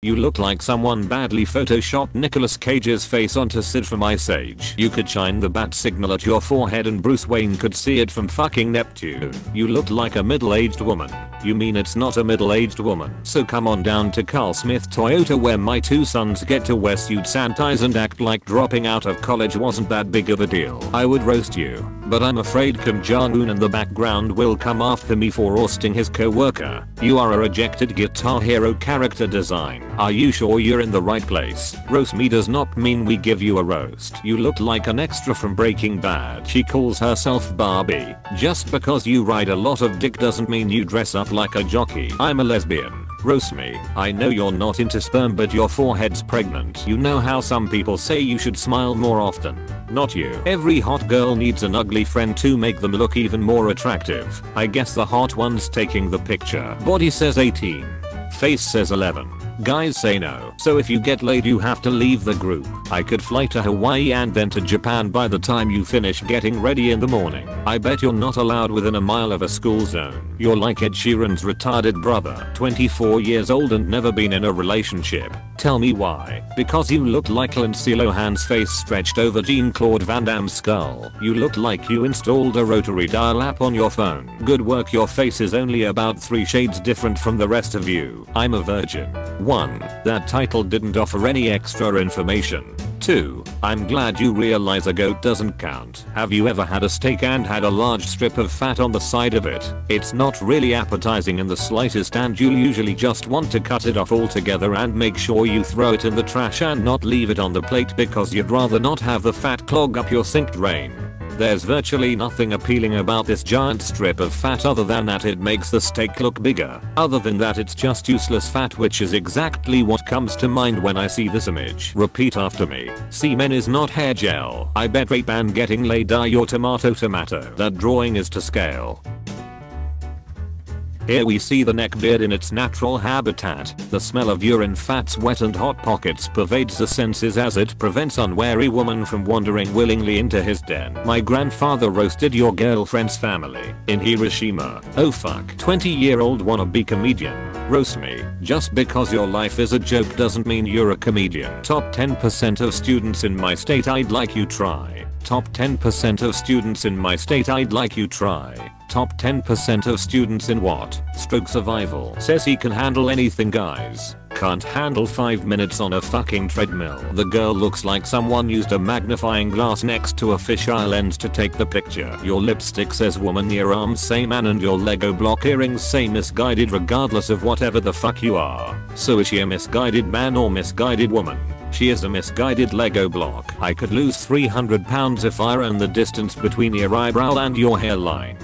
You look like someone badly photoshopped Nicolas Cage's face onto Sid from Ice Age. You could shine the bat signal at your forehead and Bruce Wayne could see it from fucking Neptune. You look like a middle-aged woman. You mean it's not a middle-aged woman? So come on down to Carl Smith Toyota where my 2 sons get to wear suits and ties and act like dropping out of college wasn't that big of a deal. I would roast you, but I'm afraid Kim Jong-un in the background will come after me for roasting his co-worker. You are a rejected Guitar Hero character design. Are you sure you're in the right place? Roast me does not mean we give you a roast. You look like an extra from Breaking Bad. She calls herself Barbie. Just because you ride a lot of dick doesn't mean you dress up like a jockey. I'm a lesbian. Roast me. I know you're not into sperm but your forehead's pregnant. You know how some people say you should smile more often? Not you. Every hot girl needs an ugly friend to make them look even more attractive. I guess the hot one's taking the picture. Body says 18. Face says 11. Guys say no. So if you get laid you have to leave the group. I could fly to Hawaii and then to Japan by the time you finish getting ready in the morning. I bet you're not allowed within a mile of a school zone. You're like Ed Sheeran's retarded brother. 24 years old and never been in a relationship. Tell me why. Because you look like Lindsay Lohan's face stretched over Jean-Claude Van Damme's skull. You look like you installed a rotary dial app on your phone. Good work, your face is only about 3 shades different from the rest of you. I'm a virgin. 1. That title didn't offer any extra information. 2. I'm glad you realize a goat doesn't count. Have you ever had a steak and had a large strip of fat on the side of it? It's not really appetizing in the slightest and you'll usually just want to cut it off altogether and make sure you throw it in the trash and not leave it on the plate because you'd rather not have the fat clog up your sink drain. There's virtually nothing appealing about this giant strip of fat other than that it makes the steak look bigger. Other than that it's just useless fat, which is exactly what comes to mind when I see this image. Repeat after me. Semen is not hair gel. I bet rape and getting laid are your tomato. That drawing is to scale. Here we see the neckbeard in its natural habitat. The smell of urine, fat, sweat and hot pockets pervades the senses as it prevents unwary woman from wandering willingly into his den. My grandfather roasted your girlfriend's family in Hiroshima. Oh fuck. 20-year-old wannabe comedian. Roast me. Just because your life is a joke doesn't mean you're a comedian. Top 10% of students in my state, I'd like you try. Top 10% of students in my state, I'd like you try. Top 10% of students in what? Stroke survival. Says he can handle anything, guys. Can't handle 5 minutes on a fucking treadmill. The girl looks like someone used a magnifying glass next to a fisheye lens to take the picture. Your lipstick says woman, your arms say man and your Lego block earrings say misguided regardless of whatever the fuck you are. So is she a misguided man or misguided woman? She is a misguided Lego block. I could lose 300 pounds if I ran the distance between your eyebrow and your hairline.